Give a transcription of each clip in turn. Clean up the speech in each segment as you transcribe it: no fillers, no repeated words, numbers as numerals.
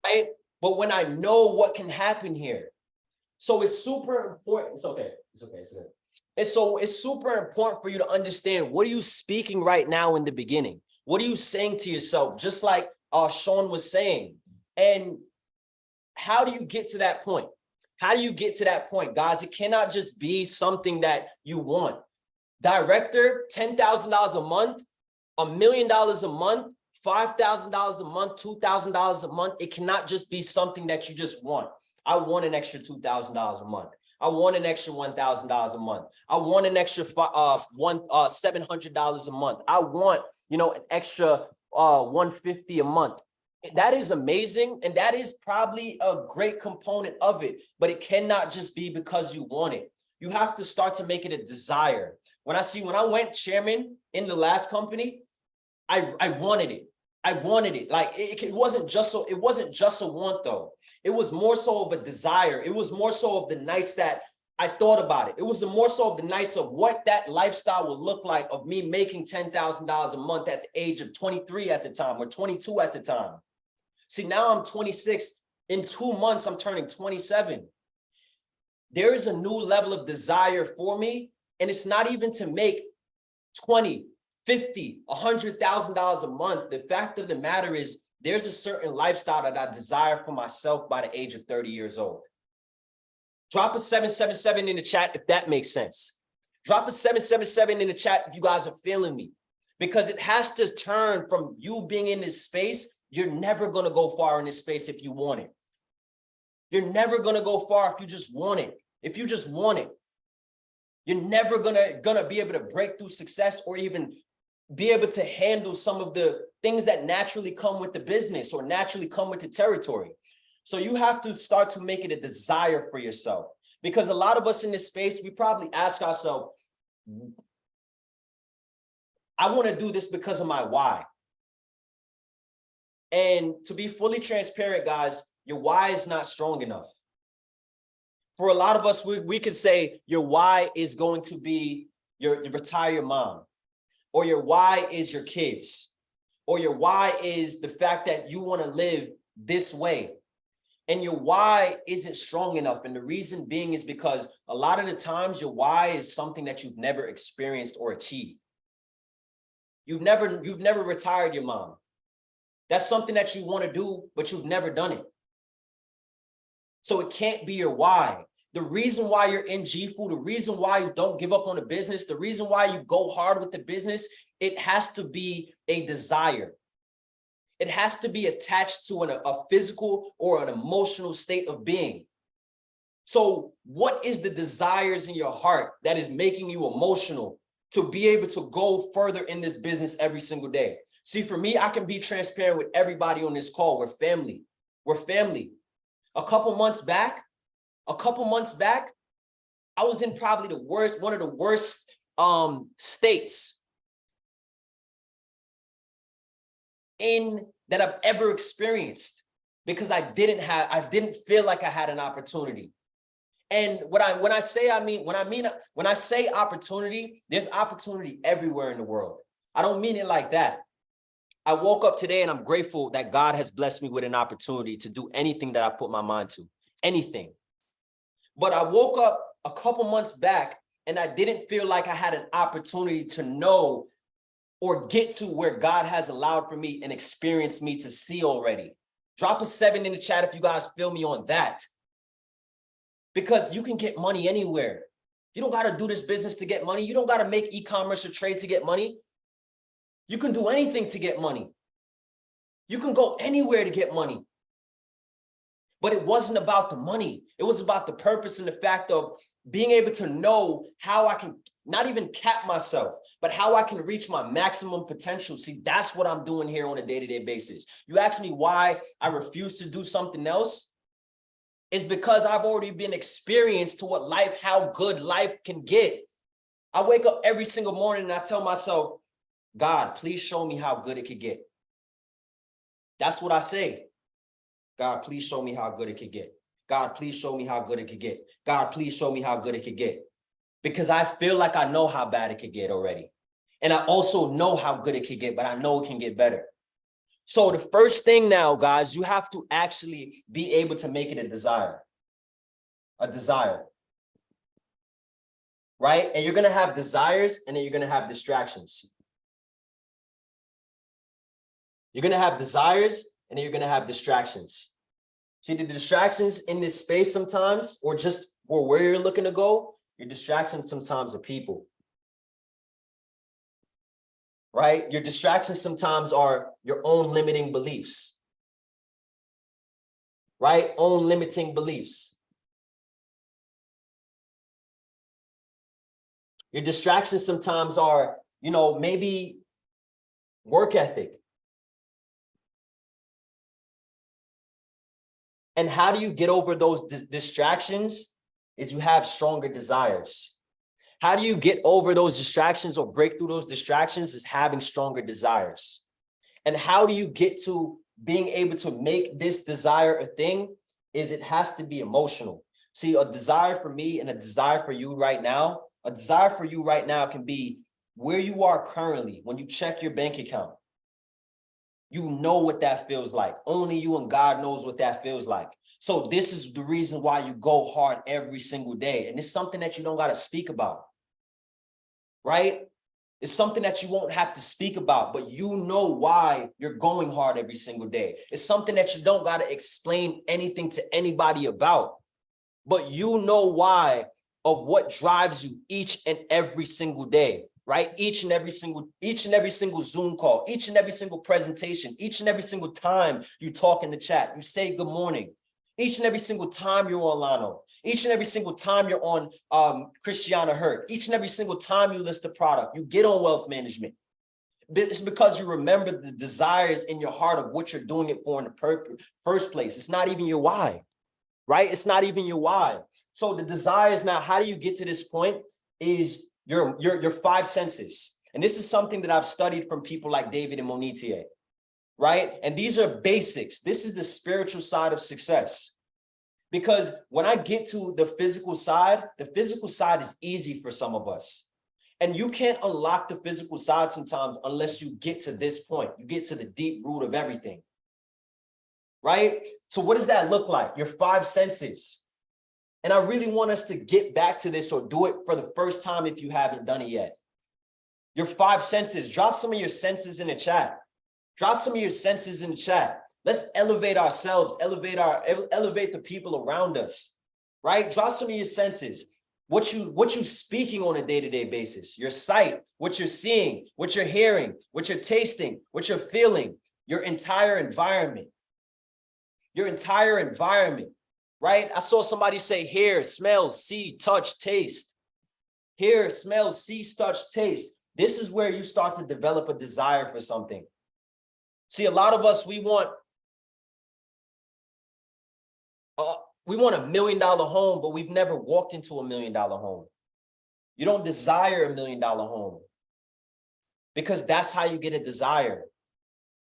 right? But when I know what can happen here, so it's super important. It's okay. It's okay. It's okay. And so it's super important for you to understand, what are you speaking right now in the beginning? What are you saying to yourself? Just like Sean was saying. And how do you get to that point? How do you get to that point, guys? It cannot just be something that you want. Director, $10,000 a month, $1 million a month, $5,000 a month, $2,000 a month. It cannot just be something that you just want. I want an extra $2,000 a month. I want an extra $1,000 a month. I want an extra $700 a month. I want, an extra $150 a month. That is amazing, and that is probably a great component of it, but it cannot just be because you want it. You have to start to make it a desire. When I went chairman in the last company, I wanted it. I wanted it. Like it wasn't just a want though. It was more so of a desire. It was more so of the nights that I thought about it. It was more so of the nights of what that lifestyle would look like, of me making $10,000 a month at the age of 23 at the time, or 22 at the time. See, now I'm 26. In 2 months, I'm turning 27. There is a new level of desire for me, and it's not even to make 20, 50, $100,000 a month. The fact of the matter is, there's a certain lifestyle that I desire for myself by the age of 30 years old. Drop a 777 in the chat if that makes sense. Drop a 777 in the chat if you guys are feeling me, because it has to turn from you being in this space. You're never going to go far in this space if you want it. You're never going to go far if you just want it. If you just want it, you're never gonna be able to break through success, or even be able to handle some of the things that naturally come with the business or naturally come with the territory. So you have to start to make it a desire for yourself, because a lot of us in this space, we probably ask ourselves, I want to do this because of my why. And to be fully transparent, guys, your why is not strong enough. For a lot of us, we could say your why is going to be your retire mom, or your why is your kids, or your why is the fact that you want to live this way. And your why isn't strong enough. And the reason being is because a lot of the times your why is something that you've never experienced or achieved. You've never retired your mom. That's something that you want to do, but you've never done it. So it can't be your why. The reason why you're in G-Food, the reason why you don't give up on the business, the reason why you go hard with the business, it has to be a desire. It has to be attached to a physical or an emotional state of being. So what is the desires in your heart that is making you emotional to be able to go further in this business every single day? See, for me, I can be transparent with everybody on this call. We're family. We're family. A couple months back, I was in probably one of the worst states that I've ever experienced, because I didn't feel like I had an opportunity. And when I say opportunity, there's opportunity everywhere in the world. I don't mean it like that. I woke up today and I'm grateful that God has blessed me with an opportunity to do anything that I put my mind to, anything. But I woke up a couple months back and I didn't feel like I had an opportunity to know or get to where God has allowed for me and experienced me to see already. Drop a 7 in the chat if you guys feel me on that. Because you can get money anywhere. You don't got to do this business to get money. You don't got to make e-commerce or trade to get money. You can do anything to get money. You can go anywhere to get money. But it wasn't about the money. It was about the purpose and the fact of being able to know how I can not even cap myself, but how I can reach my maximum potential. See, that's what I'm doing here on a day-to-day basis. You ask me why I refuse to do something else? It's because I've already been experienced to how good life can get. I wake up every single morning and I tell myself, God, please show me how good it could get. That's what I say. God, please show me how good it could get. God, please show me how good it could get. God, please show me how good it could get. Because I feel like I know how bad it could get already. And I also know how good it could get, but I know it can get better. So the first thing now, guys, you have to actually be able to make it a desire, right? And you're going to have desires, and then you're going to have distractions. You're going to have desires, and then you're going to have distractions. See, the distractions in this space sometimes, or just where you're looking to go, your distractions sometimes are people, right? Your distractions sometimes are your own limiting beliefs, right? Own limiting beliefs. Your distractions sometimes are, you know, maybe work ethic. And how do you get over those distractions? Is you have stronger desires. How do you get over those distractions or break through those distractions? Is having stronger desires. And how do you get to being able to make this desire a thing? Is it has to be emotional. See, a desire for me and a desire for you right now, a desire for you right now can be where you are currently when you check your bank account. You know what that feels like. Only you and God knows what that feels like. So this is the reason why you go hard every single day. And it's something that you don't got to speak about, right? It's something that you won't have to speak about, but you know why you're going hard every single day. It's something that you don't got to explain anything to anybody about, but you know why of what drives you each and every single day. Right? Each and every single Zoom call, each and every single presentation, each and every single time you talk in the chat, you say good morning. Each and every single time you're on Lano, each and every single time you're on Christiana Hurt, each and every single time you list a product, you get on wealth management. It's because you remember the desires in your heart of what you're doing it for in the first place. It's not even your why, right? It's not even your why. So the desires now, how do you get to this point is your five senses. And this is something that I've studied from people like David and Monetier, right? And these are basics. This is the spiritual side of success. Because when I get to the physical side is easy for some of us. And you can't unlock the physical side sometimes unless you get to this point. You get to the deep root of everything, right? So what does that look like? Your five senses. And I really want us to get back to this or do it for the first time if you haven't done it yet. Your five senses. Drop some of your senses in the chat. Drop some of your senses in the chat. Let's elevate ourselves, elevate the people around us, right? Drop some of your senses. What you speaking on a day-to-day basis. Your sight, what you're seeing, what you're hearing, what you're tasting, what you're feeling, your entire environment. Your entire environment. Right? I saw somebody say hear, smell, see, touch, taste. Hear, smell, see, touch, taste. This is where you start to develop a desire for something. See, a lot of us, we want $1 million home, but we've never walked into $1 million home. You don't desire $1 million home because that's how you get a desire.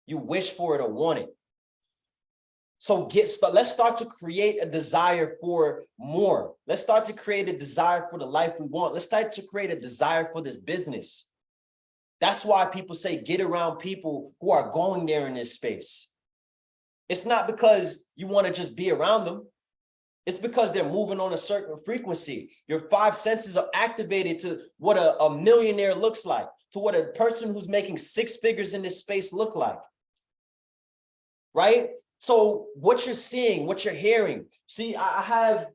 You wish for it or want it. So let's start to create a desire for more. Let's start to create a desire for the life we want. Let's start to create a desire for this business. That's why people say get around people who are going there in this space. It's not because you want to just be around them. It's because they're moving on a certain frequency. Your five senses are activated to what a millionaire looks like, to what a person who's making six figures in this space look like. Right? So what you're seeing, what you're hearing, see, I have,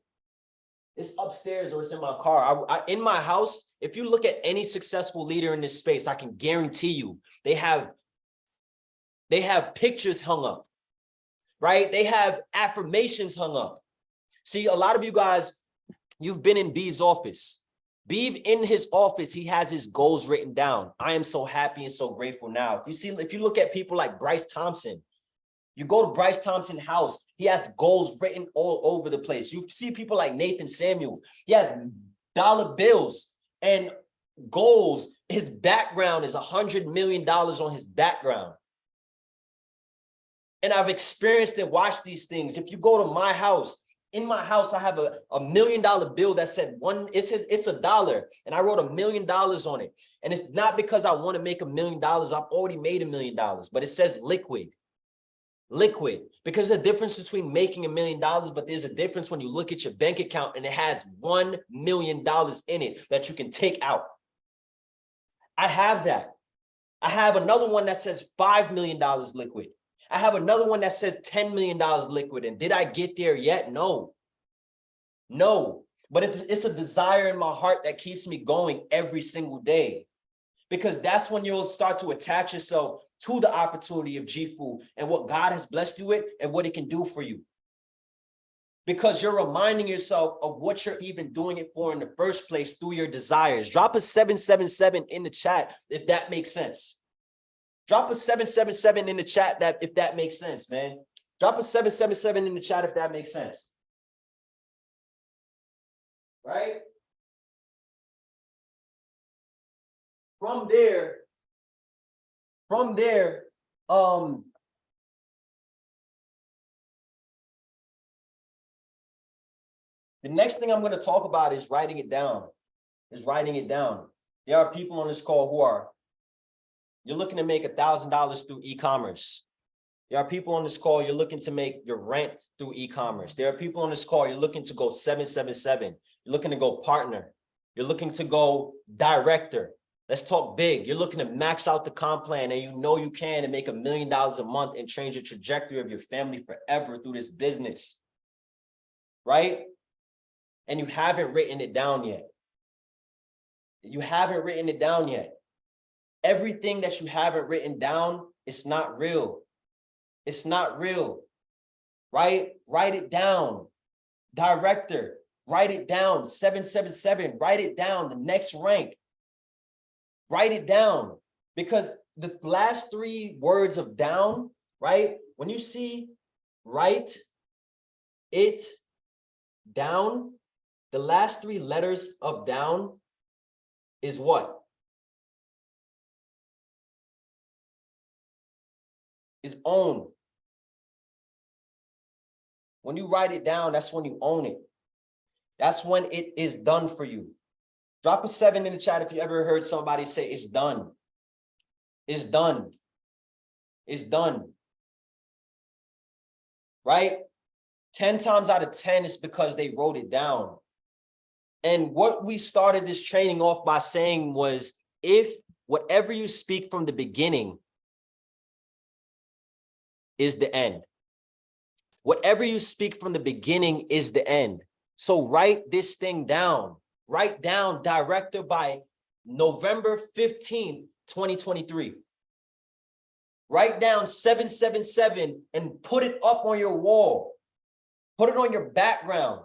it's upstairs or it's in my car. In my house, if you look at any successful leader in this space, I can guarantee you they have pictures hung up, right? They have affirmations hung up. See, a lot of you guys, you've been in Bee's office. Bee in his office, he has his goals written down. I am so happy and so grateful now. If you look at people like Bryce Thompson, you go to Bryce Thompson's house, he has goals written all over the place. You see people like Nathan Samuel, he has dollar bills and goals. His background is $100 million on his background. And I've experienced and watched these things. If you go to my house, in my house, I have a $1 million bill that said it's $1, and I wrote $1 million on it. And it's not because I want to make $1 million. I've already made $1 million, but it says liquid. liquid, because there's a difference between making $1 million, but there's a difference when you look at your bank account and it has $1 million in it that you can take out. I have that. I have another one that says $5 million liquid. I have another one that says $10 million liquid. And did I get there yet? No. No. But it's a desire in my heart that keeps me going every single day. Because that's when you'll start to attach yourself to the opportunity of G-Food and what God has blessed you with and what it can do for you. Because you're reminding yourself of what you're even doing it for in the first place through your desires. Drop a 777 in the chat if that makes sense. Drop a 777 in the chat if that makes sense, man. Drop a 777 in the chat if that makes sense. Right? From there, the next thing I'm going to talk about is writing it down. There are people on this call you're looking to make $1,000 through e-commerce. There are people on this call, you're looking to make your rent through e-commerce. There are people on this call, you're looking to go 777. You're looking to go partner. You're looking to go director. Let's talk big. You're looking to max out the comp plan and you know you can and make $1 million a month and change the trajectory of your family forever through this business, right? And you haven't written it down yet. Everything that you haven't written down, it's not real. It's not real, right? Write it down. Director, write it down. 777, write it down. The next rank. Write it down, because the last 3 words of down, right? When you see write it down, the last 3 letters of down is what? Is own. When you write it down, that's when you own it. That's when it is done for you. Drop a 7 in the chat if you ever heard somebody say it's done. It's done. It's done. Right? 10 times out of 10 is because they wrote it down. And what we started this training off by saying was, if whatever you speak from the beginning is the end. Whatever you speak from the beginning is the end. So write this thing down. Write down director by November 15th, 2023. Write down 777 and put it up on your wall. Put it on your background.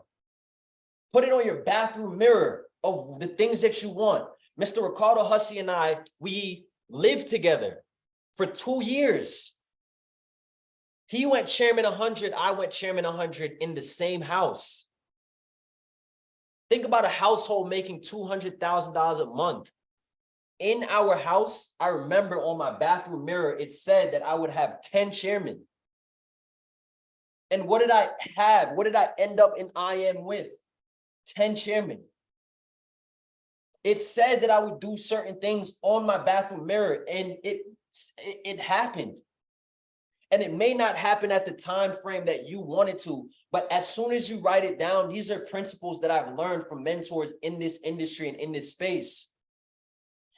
Put it on your bathroom mirror of the things that you want. Mr. Ricardo Hussey and I, we lived together for 2 years. He went chairman 100, I went chairman 100 in the same house. Think about a household making $200,000 a month. In our house, I remember on my bathroom mirror, it said that I would have 10 chairmen. And what did I have? What did I end up in IM with? 10 chairmen. It said that I would do certain things on my bathroom mirror, and it happened. And it may not happen at the time frame that you wanted to, but as soon as you write it down, these are principles that I've learned from mentors in this industry and in this space.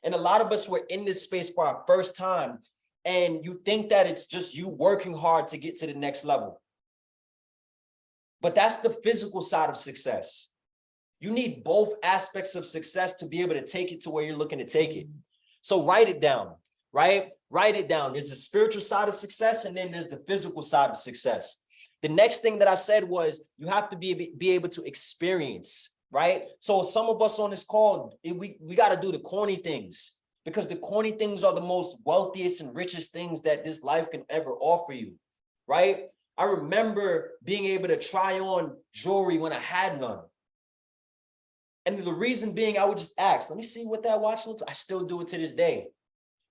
And a lot of us were in this space for our first time, and you think that it's just you working hard to get to the next level. But that's the physical side of success. You need both aspects of success to be able to take it to where you're looking to take it. So write it down, right? Write it down. There's the spiritual side of success, and then there's the physical side of success. The next thing that I said was you have to be able to experience, right? So some of us on this call, we got to do the corny things, because the corny things are the most wealthiest and richest things that this life can ever offer you, right? I remember being able to try on jewelry when I had none. And the reason being, I would just ask, let me see what that watch looks like. I still do it to this day.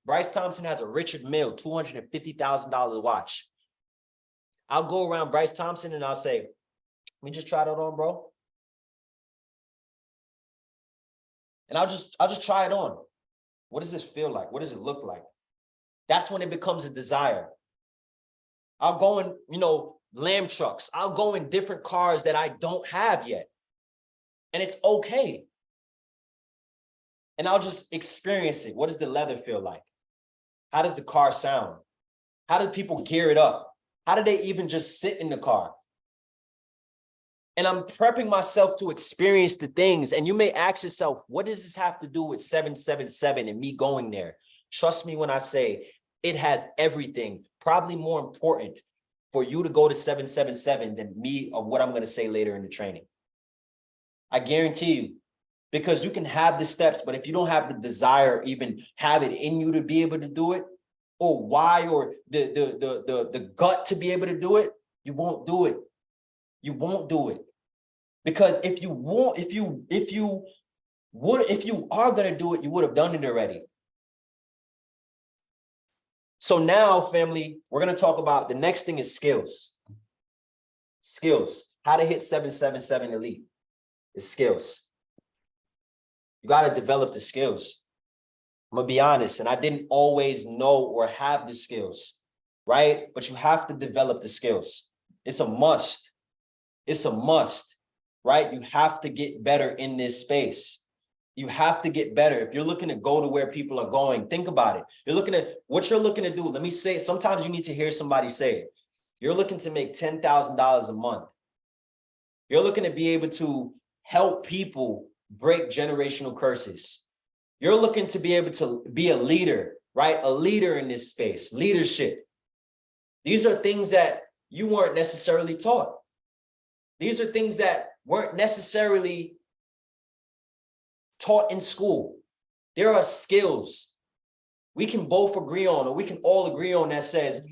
Bryce Thompson has a Richard Mille $250,000 watch. I'll go around Bryce Thompson and I'll say, let me just try that on, bro. And I'll just try it on. What does it feel like? What does it look like? That's when it becomes a desire. I'll go in, Lamb trucks. I'll go in different cars that I don't have yet. And it's okay. And I'll just experience it. What does the leather feel like? How does the car sound? How do people gear it up? How do they even just sit in the car? And I'm prepping myself to experience the things. And you may ask yourself, what does this have to do with 777 and me going there? Trust me when I say it has everything, probably more important for you to go to 777 than me or what I'm going to say later in the training. I guarantee you, because you can have the steps, but if you don't have the desire, even have it in you to be able to do it, or why, or the gut to be able to do it, you won't do it. You won't do it. Because if you are going to do it, you would have done it already. So now, family, we're going to talk about the next thing is skills. Skills. How to hit 777 elite is skills. You got to develop the skills. I'm going to be honest, and I didn't always know or have the skills, right? But you have to develop the skills. It's a must. It's a must, right? You have to get better in this space. You have to get better. If you're looking to go to where people are going, think about it. You're looking at what you're looking to do. Let me say, sometimes you need to hear somebody say it. You're looking to make $10,000 a month. You're looking to be able to help people break generational curses. You're looking to be able to be a leader, right? A leader in this space, leadership. These are things that you weren't necessarily taught. These are things that weren't necessarily taught in school. There are skills we can both agree on, or we can all agree on, that says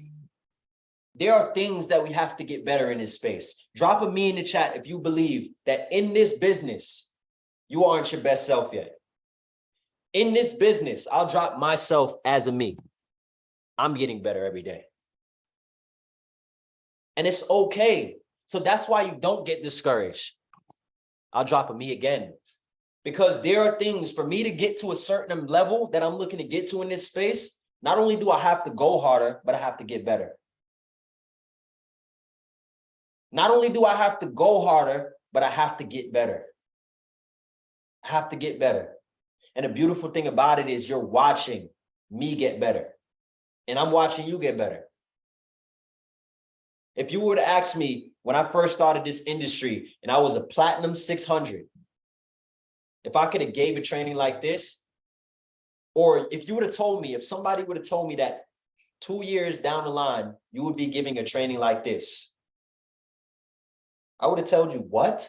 there are things that we have to get better in this space. Drop a me in the chat if you believe that in this business, you aren't your best self yet. In this business, I'll drop myself as a me. I'm getting better every day. And it's okay. So that's why you don't get discouraged. I'll drop a me again. Because there are things for me to get to a certain level that I'm looking to get to in this space. Not only do I have to go harder, but I have to get better. Not only do I have to go harder, but I have to get better. I have to get better. And the beautiful thing about it is you're watching me get better. And I'm watching you get better. If you were to ask me when I first started this industry and I was a platinum 600, if I could have gave a training like this, or if you would have told me, if somebody would have told me that 2 years down the line, you would be giving a training like this, I would have told you, what?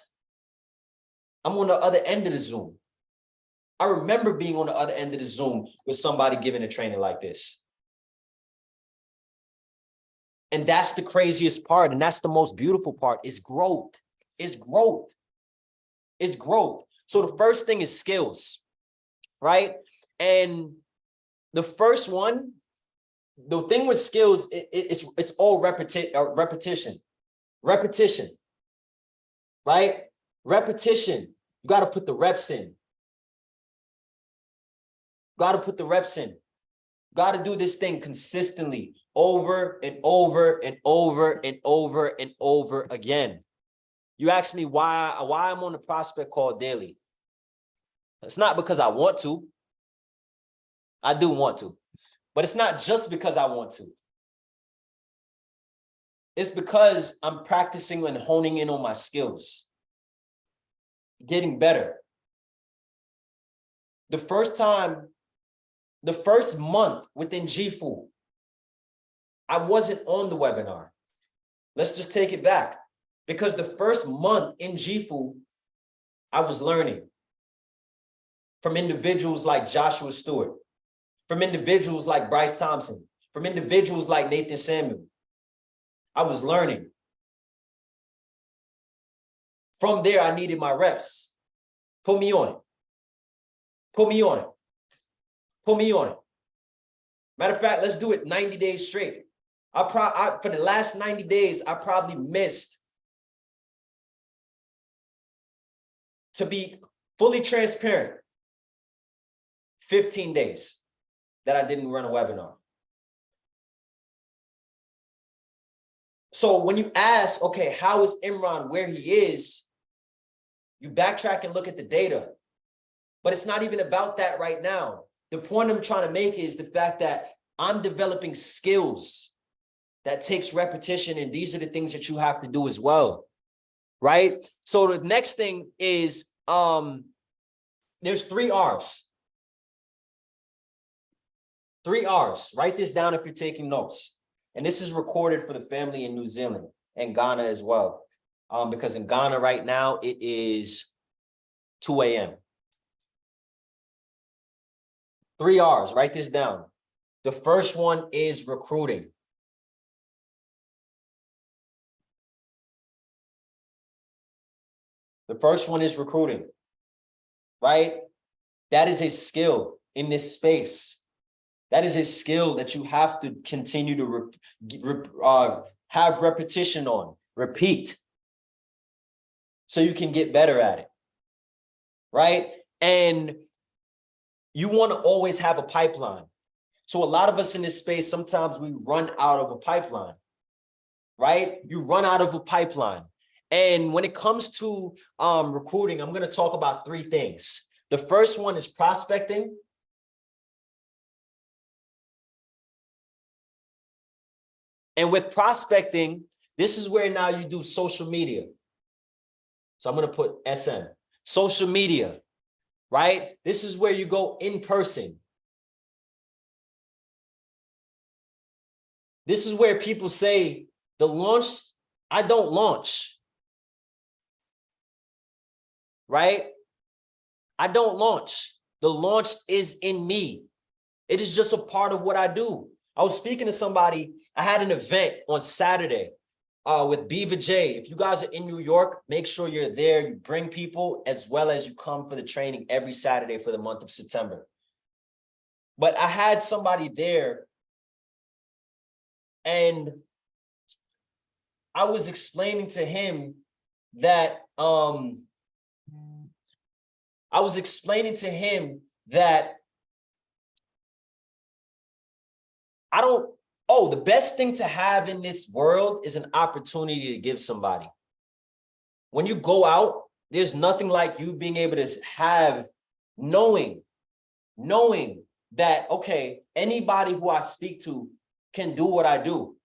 I'm on the other end of the Zoom. I remember being on the other end of the Zoom with somebody giving a training like this. And that's the craziest part. And that's the most beautiful part, is growth. It's growth. It's growth. So the first thing is skills, right? And the first one, the thing with skills, it's all repetition, right? Repetition. You got to put the reps in. Got to put the reps in. Got to do this thing consistently over and over and over and over and over again. You ask me why I'm on the prospect call daily. It's not because I want to. I do want to. But it's not just because I want to. It's because I'm practicing and honing in on my skills. Getting better. The first month within GFU, I wasn't on the webinar. Let's just take it back. Because the first month in GFU, I was learning from individuals like Joshua Stewart, from individuals like Bryce Thompson, from individuals like Nathan Samuel. I was learning. From there, I needed my reps. Put me on it. Put me on it. Put me on it. Matter of fact, let's do it 90 days straight. For the last 90 days, I probably missed, to be fully transparent, 15 days that I didn't run a webinar. So when you ask, okay, how is Imran where he is, you backtrack and look at the data. But it's not even about that right now. The point I'm trying to make is the fact that I'm developing skills that takes repetition, and these are the things that you have to do as well, right? So the next thing is there's 3 R's. 3 R's. Write this down if you're taking notes. And this is recorded for the family in New Zealand and Ghana as well. Because in Ghana right now, it is 2 a.m. 3 R's. Write this down. The first one is recruiting. The first one is recruiting, right? That is a skill in this space. That is a skill that you have to continue to have repetition on, repeat, so you can get better at it, right? And you want to always have a pipeline. So a lot of us in this space, sometimes we run out of a pipeline, right? You run out of a pipeline. And when it comes to recruiting, I'm going to talk about 3 things. The first one is prospecting. And with prospecting, this is where now you do social media. So I'm going to put SM, social media, right? This is where you go in person. This is where people say the launch, I don't launch. Right? I don't launch. The launch is in me. It is just a part of what I do. I was speaking to somebody. I had an event on Saturday with Beaver J. If you guys are in New York, make sure you're there. You bring people as well as you come for the training every Saturday for the month of September. But I had somebody there and I was explaining to him that the best thing to have in this world is an opportunity to give somebody. When you go out, there's nothing like you being able to have knowing that, okay, anybody who I speak to can do what I do.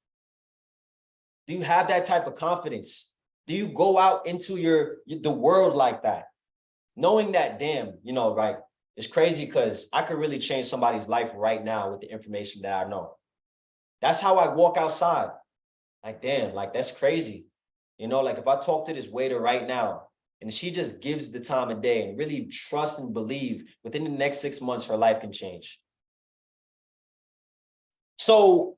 Do you have that type of confidence? Do you go out into the world like that? Knowing that, damn, right? It's crazy because I could really change somebody's life right now with the information that I know. That's how I walk outside. Like, damn, like that's crazy. Like if I talk to this waiter right now and she just gives the time of day and really trust and believe within the next 6 months, her life can change. So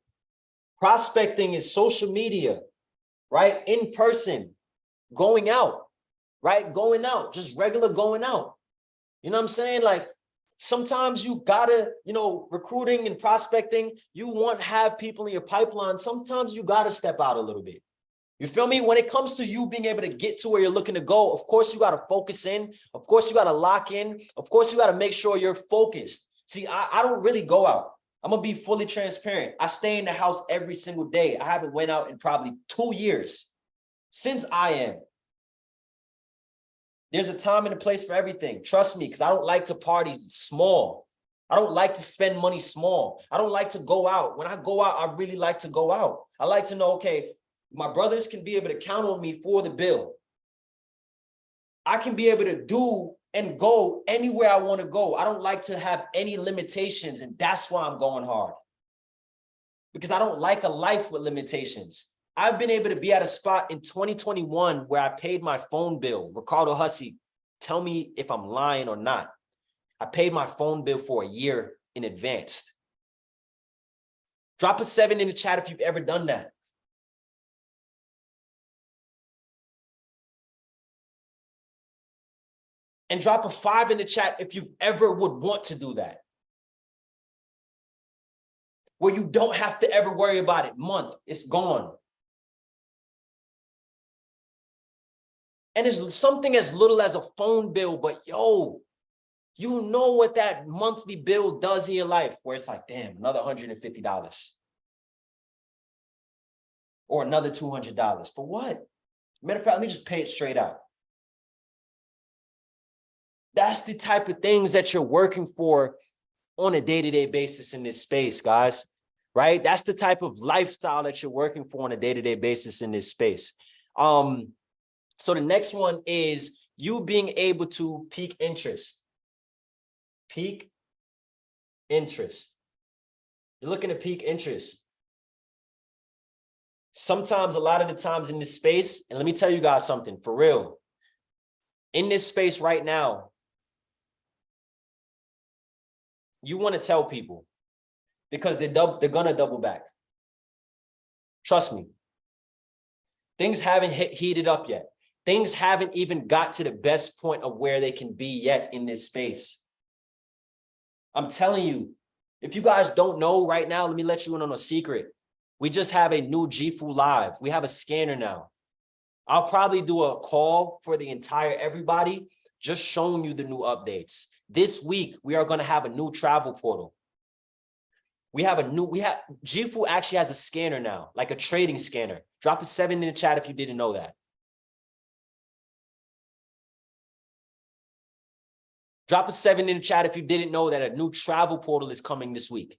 prospecting is social media, right? In person, going out, right? Going out, just regular going out. You know what I'm saying? Like sometimes you gotta, recruiting and prospecting, you want to have people in your pipeline. Sometimes you gotta step out a little bit. You feel me? When it comes to you being able to get to where you're looking to go, of course, you got to focus in. Of course, you got to lock in. Of course, you got to make sure you're focused. See, I don't really go out. I'm going to be fully transparent. I stay in the house every single day. I haven't went out in probably 2 years since I am. There's a time and a place for everything. Trust me, because I don't like to party small. I don't like to spend money small. I don't like to go out. When I go out, I really like to go out. I like to know, okay, my brothers can be able to count on me for the bill. I can be able to do and go anywhere I want to go. I don't like to have any limitations, and that's why I'm going hard. Because I don't like a life with limitations. I've been able to be at a spot in 2021 where I paid my phone bill. Ricardo Hussey, tell me if I'm lying or not. I paid my phone bill for a year in advance. Drop a 7 in the chat if you've ever done that. And drop a 5 in the chat if you ever would want to do that. Where you don't have to ever worry about it. Month, it's gone. And it's something as little as a phone bill, but yo, you know what that monthly bill does in your life, where it's like, damn, another $150. or another $200. For what? Matter of fact, let me just pay it straight out. That's the type of things that you're working for on a day-to-day basis in this space, guys, right? That's the type of lifestyle that you're working for on a day-to-day basis in this space. So the next one is you being able to peak interest. Peak interest. You're looking at peak interest. Sometimes, a lot of the times in this space, and let me tell you guys something, for real. In this space right now, you want to tell people because they're going to double back. Trust me. Things haven't heated up yet. Things haven't even got to the best point of where they can be yet in this space. I'm telling you, if you guys don't know right now, let me let you in on a secret. We just have a new GFU Live. We have a scanner now. I'll probably do a call for the entire everybody, just showing you the new updates. This week, we are going to have a new travel portal. GFU actually has a scanner now, like a trading scanner. Drop a 7 in the chat if you didn't know that. Drop a 7 in the chat if you didn't know that a new travel portal is coming this week.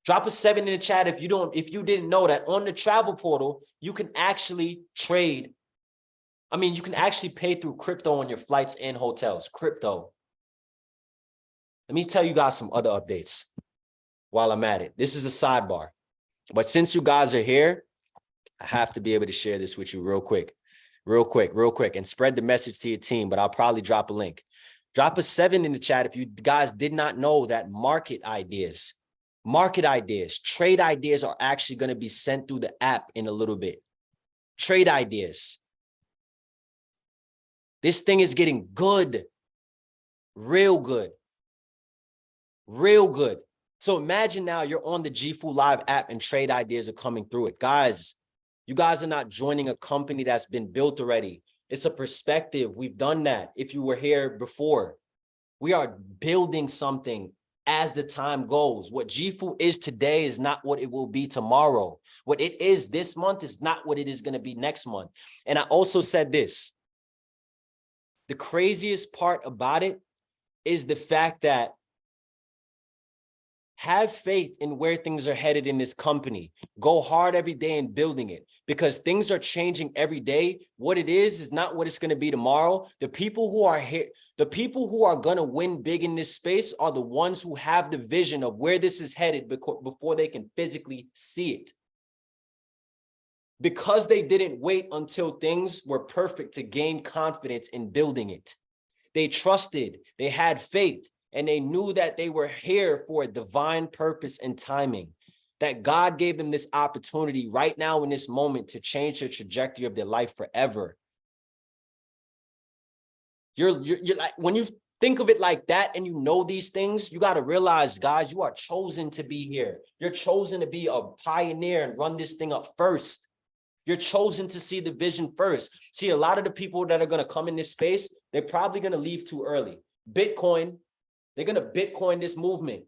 Drop a 7 in the chat if you didn't know that on the travel portal, you can actually trade. I mean, you can actually pay through crypto on your flights and hotels. Crypto. Let me tell you guys some other updates while I'm at it. This is a sidebar. But since you guys are here, I have to be able to share this with you real quick, and spread the message to your team, but I'll probably drop a link. Drop a 7 in the chat if you guys did not know that market ideas, trade ideas are actually going to be sent through the app in a little bit. Trade ideas. This thing is getting good, real good, real good. So imagine now you're on the GFU Live app and trade ideas are coming through it. Guys, you guys are not joining a company that's been built already. It's a perspective. We've done that. If you were here before, we are building something as the time goes. What GFU is today is not what it will be tomorrow. What it is this month is not what it is going to be next month. And I also said this. The craziest part about it is the fact that have faith in where things are headed in this company. Go hard every day in building it because things are changing every day. What it is not what it's going to be tomorrow. The people who are here, the people who are going to win big in this space are the ones who have the vision of where this is headed before they can physically see it. Because they didn't wait until things were perfect to gain confidence in building it. They trusted, they had faith, and they knew that they were here for a divine purpose and timing, that God gave them this opportunity right now in this moment to change the trajectory of their life forever. You're like, when you think of it like that and you know these things, you got to realize, guys, you are chosen to be here. You're chosen to be a pioneer and run this thing up first. You're chosen to see the vision first. See, a lot of the people that are going to come in this space, they're probably going to leave too early. Bitcoin, they're going to Bitcoin this movement.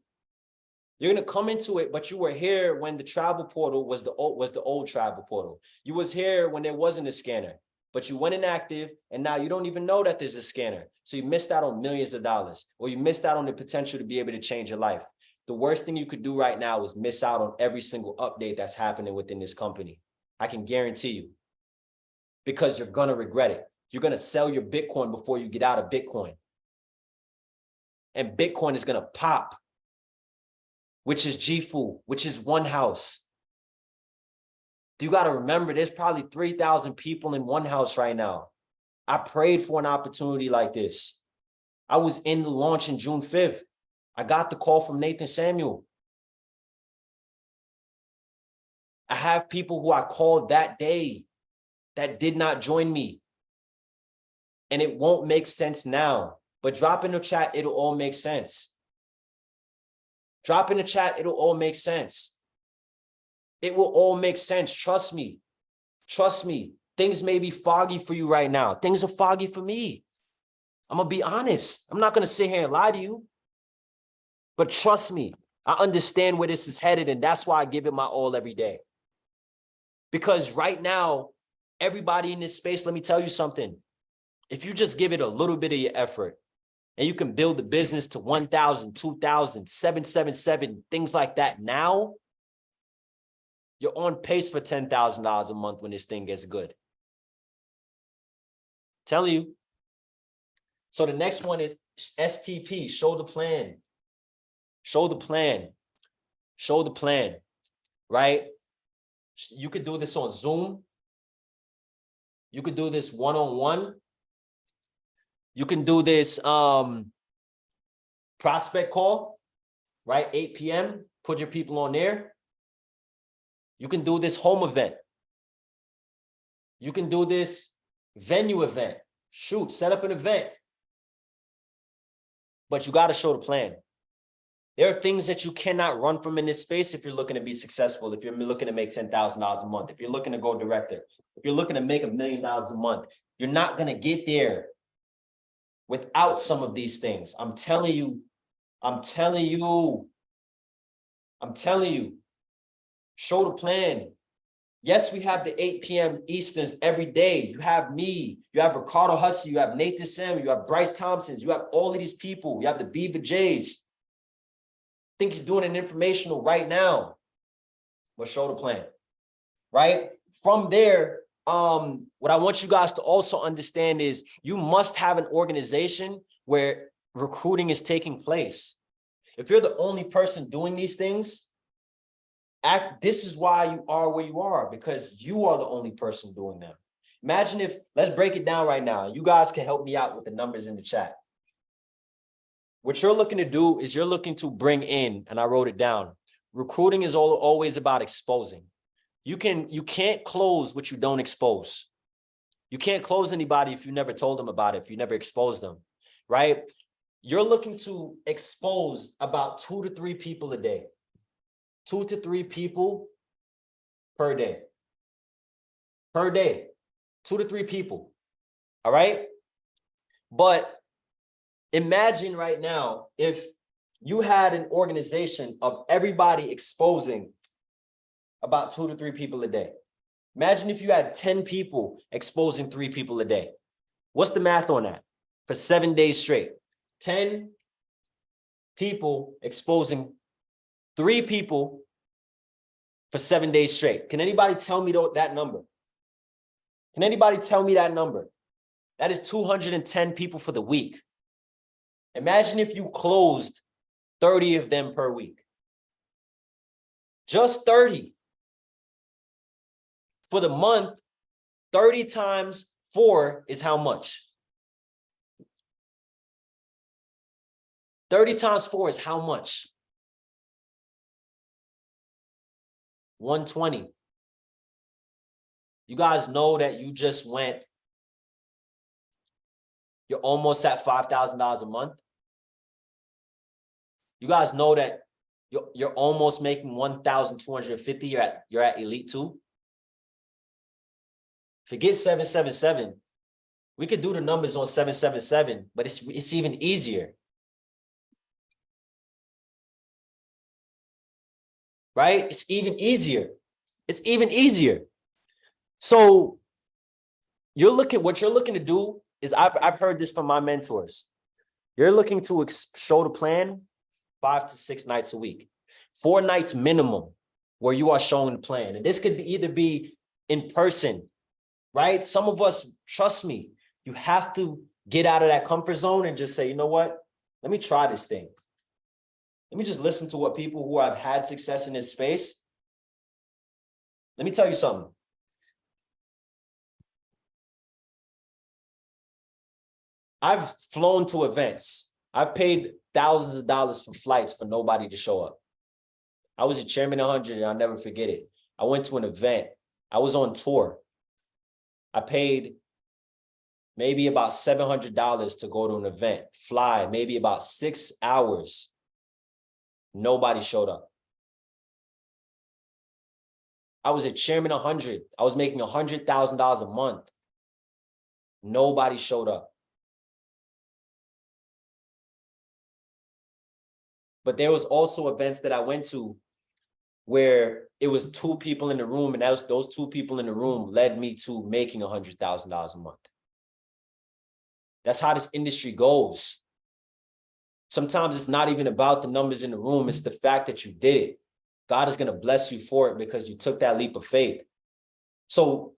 You're going to come into it, but you were here when the travel portal was the old travel portal. You was here when there wasn't a scanner, but you went inactive, and now you don't even know that there's a scanner. So you missed out on millions of dollars, or you missed out on the potential to be able to change your life. The worst thing you could do right now is miss out on every single update that's happening within this company. I can guarantee you, because you're going to regret it. You're going to sell your Bitcoin before you get out of Bitcoin. And Bitcoin is going to pop, which is GFU, which is one house. You got to remember, there's probably 3,000 people in one house right now. I prayed for an opportunity like this. I was in the launch in June 5th. I got the call from Nathan Samuel. I have people who I called that day that did not join me. And it won't make sense now. But drop in the chat, it'll all make sense. Drop in the chat, it'll all make sense. It will all make sense. Trust me. Trust me. Things may be foggy for you right now. Things are foggy for me. I'm going to be honest. I'm not going to sit here and lie to you. But trust me, I understand where this is headed, and that's why I give it my all every day. Because right now, everybody in this space, let me tell you something. If you just give it a little bit of your effort, and you can build the business to 1,000, 2,000, 777, things like that now, you're on pace for $10,000 a month when this thing gets good. Telling you. So the next one is STP, show the plan. Show the plan. Show the plan, right? You could do this on Zoom. You could do this one-on-one. You can do this prospect call, right? 8 p.m. Put your people on there. You can do this home event. You can do this venue event. Shoot, set up an event. But you got to show the plan. There are things that you cannot run from in this space if you're looking to be successful, if you're looking to make $10,000 a month, if you're looking to go director, if you're looking to make $1 million a month. You're not going to get there without some of these things. I'm telling you. Show the plan. Yes, we have the 8 p.m. Easterns every day. You have me, you have Ricardo Hussey, you have Nathan Sam, you have Bryce Thompsons, you have all of these people. You have the Beaver Jays. I think he's doing an informational right now. But show the plan, right? From there, what I want you guys to also understand is you must have an organization where recruiting is taking place. If you're the only person doing these things, this is why you are where you are, because you are the only person doing them. Imagine if, let's break it down right now. You guys can help me out with the numbers in the chat. What you're looking to do is you're looking to bring in, and I wrote it down, recruiting is always about exposing. You can't close what you don't expose. You can't close anybody if you never told them about it, if you never exposed them, right? You're looking to expose about 2 to 3 people a day. 2 to 3 people per day. Per day. 2 to 3 people. All right? But imagine right now if you had an organization of everybody exposing about 2 to 3 people a day. Imagine if you had 10 people exposing 3 people a day. What's the math on that? For 7 days straight. 10 people exposing 3 people for 7 days straight. Can anybody tell me that number? Can anybody tell me that number? That is 210 people for the week. Imagine if you closed 30 of them per week. Just 30. For the month, 30 times 4 is how much? 30 times 4 is how much? 120. You guys know that you just went, you're almost at $5,000 a month. You guys know that you're almost making 1,250. You're at Elite 2. Forget 777. We could do the numbers on 777, but it's even easier. Right? It's even easier. It's even easier. So what you're looking to do is, I've heard this from my mentors. You're looking to show the plan 5 to 6 nights a week, 4 nights minimum where you are showing the plan. And this could either be in person, right? Some of us, trust me, you have to get out of that comfort zone and just say, you know what? Let me try this thing. Let me just listen to what people who have had success in this space. Let me tell you something. I've flown to events. I've paid thousands of dollars for flights for nobody to show up. I was a chairman 100 and I'll never forget it. I went to an event. I was on tour. I paid maybe about $700 to go to an event, fly maybe about 6 hours. Nobody showed up. I was a chairman 100. I was making $100,000 a month. Nobody showed up. But there was also events that I went to where it was 2 people in the room, and those 2 people in the room led me to making $100,000 a month. That's how this industry goes. Sometimes it's not even about the numbers in the room. It's the fact that you did it. God is going to bless you for it because you took that leap of faith. So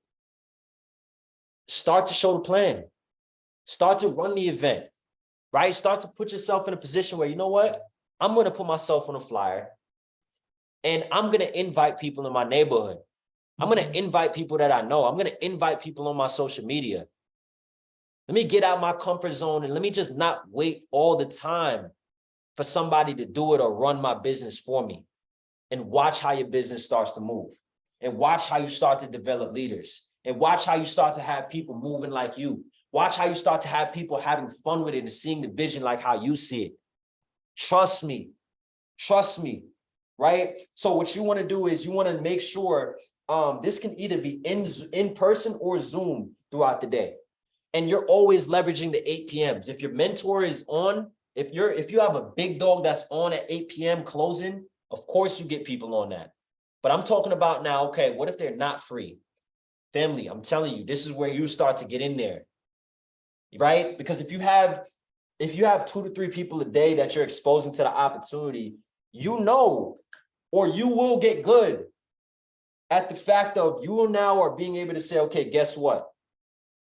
start to show the plan. Start to run the event, right? Start to put yourself in a position where, you know what? I'm going to put myself on a flyer and I'm going to invite people in my neighborhood. I'm going to invite people that I know. I'm going to invite people on my social media. Let me get out my comfort zone and let me just not wait all the time for somebody to do it or run my business for me, and watch how your business starts to move, and watch how you start to develop leaders, and watch how you start to have people moving like you. Watch how you start to have people having fun with it and seeing the vision like how you see it. Trust me, right? So what you want to do is you want to make sure this can either be in person or Zoom throughout the day. And you're always leveraging the 8 p.m.s. If your mentor is on, if you have a big dog that's on at 8 p.m. closing, of course you get people on that. But I'm talking about now, okay, what if they're not free? Family, I'm telling you, this is where you start to get in there, right? Because if you have 2 to 3 people a day that you're exposing to the opportunity, you know, or you will get good at the fact of you now are being able to say, okay, guess what?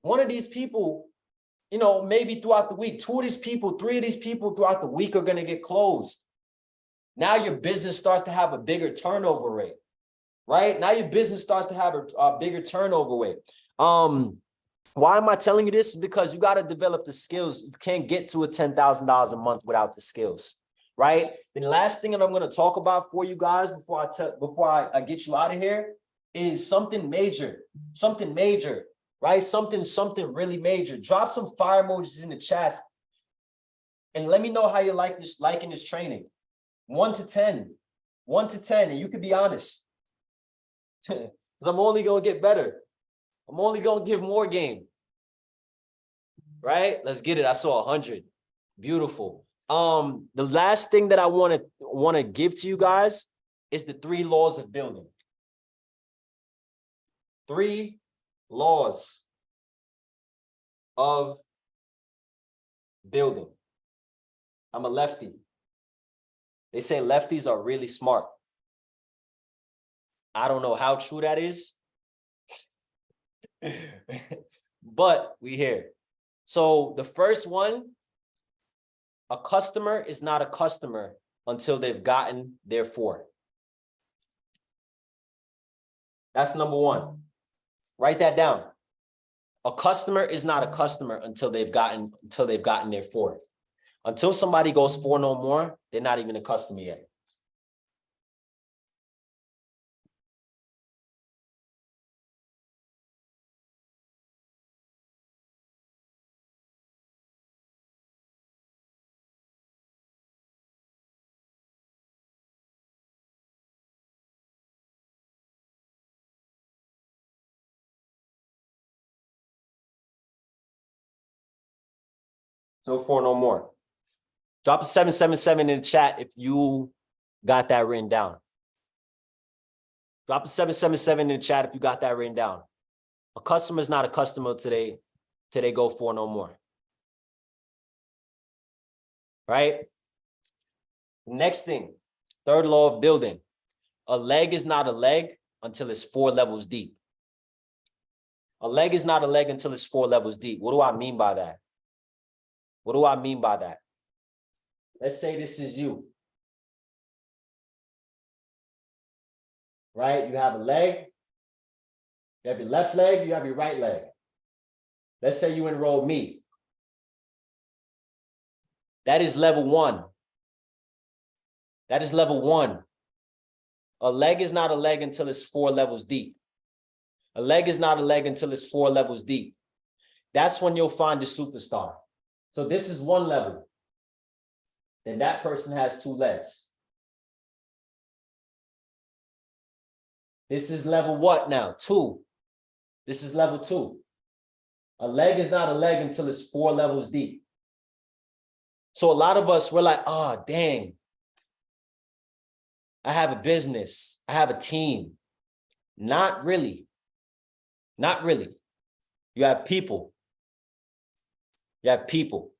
One of these people, you know, maybe throughout the week, 2 of these people, 3 of these people throughout the week are going to get closed. Now your business starts to have a bigger turnover rate, right? Now your business starts to have a bigger turnover rate. Why am I telling you this? Because you got to develop the skills. You can't get to a $10,000 a month without the skills, right? The last thing that I'm going to talk about for you guys before I get you out of here is something major, right? Something really major. Drop some fire emojis in the chats and let me know how you liking this training. 1 to 10, and you can be honest. Because I'm only going to get better. I'm only going to give more game. Right? Let's get it. I saw 100. Beautiful. The last thing that I want to give to you guys is the 3 laws of building. 3 laws of building. I'm a lefty. They say lefties are really smart. I don't know how true that is, but we here. So the first one, a customer is not a customer until they've gotten their 4. That's number 1. Write that down. A customer is not a customer until they've gotten their 4. Until somebody goes 4 no more, they're not even a customer yet. So 4 no more. Drop a 777 in the chat if you got that written down. Drop a 777 in the chat if you got that written down. A customer is not a customer till they go 4 no more. Right? Next thing, 3rd law of building. A leg is not a leg until it's 4 levels deep. A leg is not a leg until it's 4 levels deep. What do I mean by that? What do I mean by that? Let's say this is you. Right? You have a leg. You have your left leg. You have your right leg. Let's say you enroll me. That is level 1. That is level 1. A leg is not a leg until it's 4 levels deep. A leg is not a leg until it's 4 levels deep. That's when you'll find the superstar. So this is 1 level. Then that person has 2 legs. This is level what now? 2. This is level 2. A leg is not a leg until it's 4 levels deep. So a lot of us, we're like, oh, dang, I have a business. I have a team. Not really. Not really. You have people. You have people.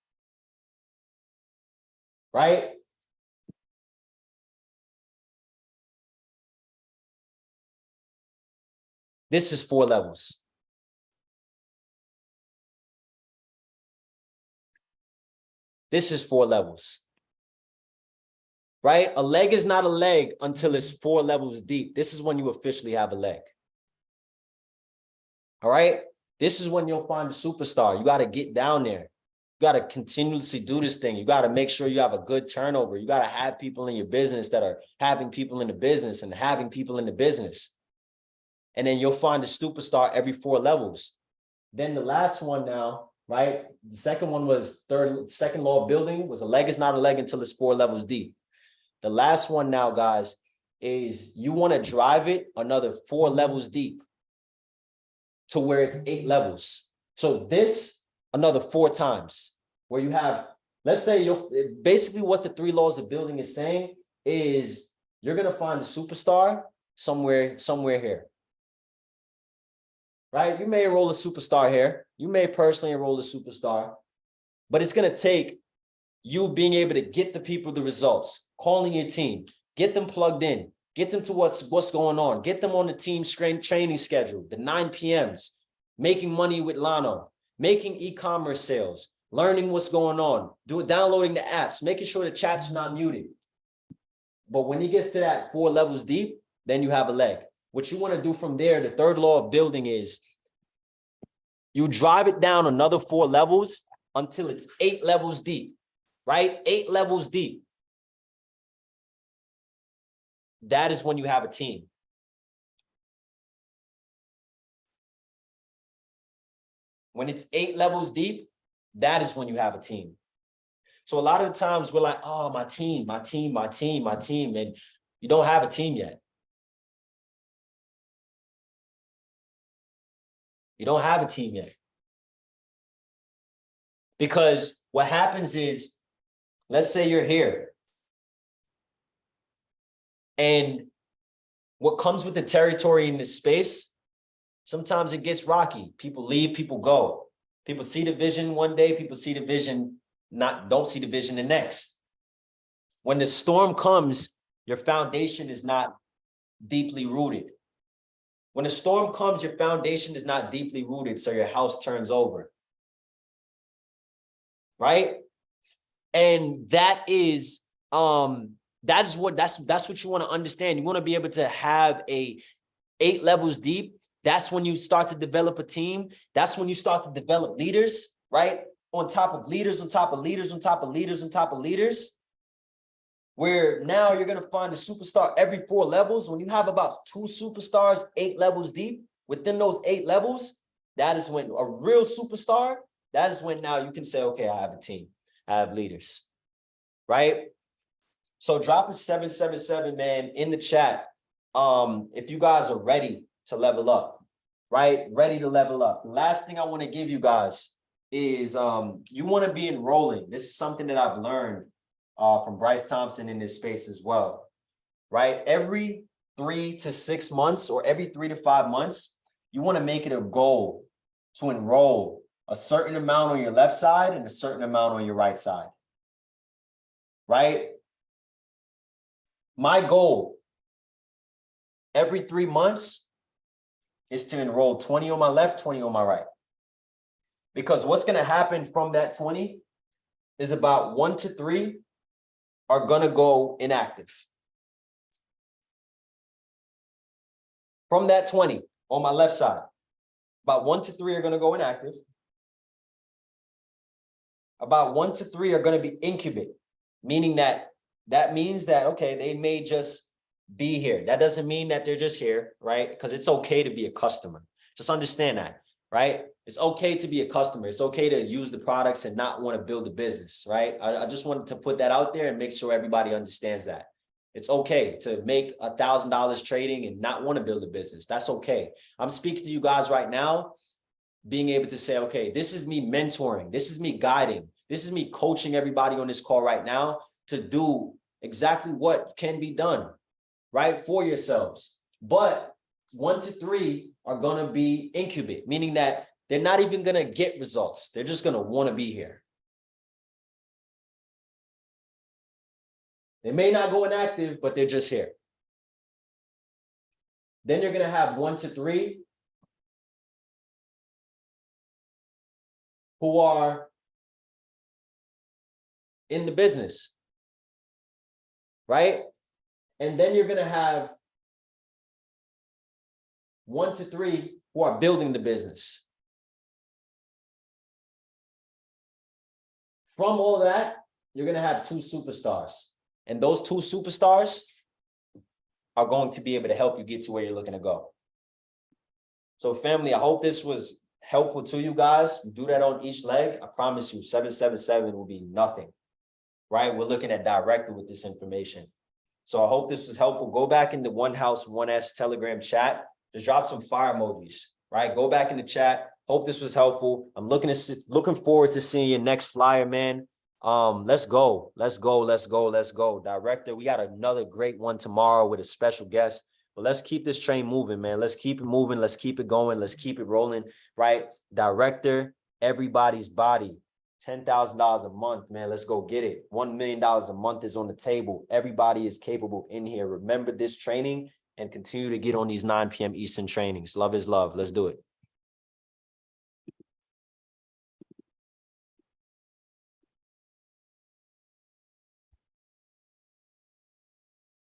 Right? This is 4 levels. This is 4 levels. Right? A leg is not a leg until it's 4 levels deep. This is when you officially have a leg. All right? This is when you'll find a superstar. You got to get down there. You got to continuously do this thing. You got to make sure you have a good turnover. You got to have people in your business that are having people in the business and having people in the business. And then you'll find a superstar every 4 levels. Then the last one now, right? The second one was second law of building was a leg is not a leg until it's 4 levels deep. The last one now, guys, is you want to drive it another 4 levels deep to where it's 8 levels. So this, another 4 times, where you have, let's say, basically what the 3 laws of building is saying is you're going to find a superstar somewhere here. Right? You may enroll a superstar here. You may personally enroll a superstar, but it's going to take you being able to get the people the results, calling your team, get them plugged in, get them to what's going on, get them on the team training schedule, the 9 p.m.s, making money with Lano, making e-commerce sales, learning what's going on, downloading the apps, making sure the chats are not muted. But when he gets to that 4 levels deep, then you have a leg. What you want to do from there, the 3rd law of building is you drive it down another 4 levels until it's 8 levels deep, right? 8 levels deep. That is when you have a team. When it's 8 levels deep, that is when you have a team. So a lot of the times we're like, oh, my team, and you don't have a team yet. You don't have a team yet. Because what happens is, let's say you're here. And what comes with the territory in this space, sometimes it gets rocky. People leave, people go. People see the vision one day, people see the vision, don't see the vision the next. When the storm comes, your foundation is not deeply rooted. When a storm comes, your foundation is not deeply rooted, so your house turns over. Right? And that's what you want to understand. You want to be able to have a 8 levels deep. That's when you start to develop a team. That's when you start to develop leaders, right? On top of leaders, on top of leaders, on top of leaders, on top of leaders. Where now you're going to find a superstar every 4 levels. When you have about 2 superstars, 8 levels deep, within those 8 levels, that is when a real superstar, that is when now you can say, okay, I have a team. I have leaders, right? So drop a 777, man, in the chat. If you guys are ready to level up, right? Ready to level up. The last thing I want to give you guys is you want to be enrolling. This is something that I've learned from Bryce Thompson in this space as well, right? Every 3 to 6 months or every 3 to 5 months, you want to make it a goal to enroll a certain amount on your left side and a certain amount on your right side, right? My goal every 3 months is to enroll 20 on my left, 20 on my right. Because what's going to happen from that 20 is about 1 to 3 are going to go inactive. From that 20 on my left side, about 1 to 3 are going to go inactive. About 1 to 3 are going to be incubate, meaning that means that, okay, they may just be here. That doesn't mean that they're just here, right? Because it's okay to be a customer. Just understand that, right? It's okay to be a customer. It's okay to use the products and not want to build a business, right? I just wanted to put that out there and make sure everybody understands that. It's okay to make $1,000 trading and not want to build a business. That's okay. I'm speaking to you guys right now, being able to say, okay, this is me mentoring. This is me guiding. This is me coaching everybody on this call right now to do exactly what can be done. right, for yourselves. But 1 to 3 are going to be incubate, meaning that they're not even going to get results. They're just going to want to be here. They may not go inactive, but they're just here. Then you're going to have 1 to 3 who are in the business, right? And then you're going to have 1 to 3 who are building the business. From all that, you're going to have 2 superstars. And those 2 superstars are going to be able to help you get to where you're looking to go. So family, I hope this was helpful to you guys. Do that on each leg. I promise you 777 will be nothing, right? We're looking at director with this information. So I hope this was helpful. Go back in the One House 1S Telegram chat. Just drop some fire emojis, right? Go back in the chat. Hope this was helpful. I'm looking forward to seeing your next flyer, man. Let's go. Director, we got another great one tomorrow with a special guest. But let's keep this train moving, man. Let's keep it moving. Let's keep it going. Let's keep it rolling, right? Director, everybody's body. $10,000 a month, man. Let's go get it. $1 million a month is on the table. Everybody is capable in here. Remember this training and continue to get on these 9 p.m. Eastern trainings. Love is love. Let's do it.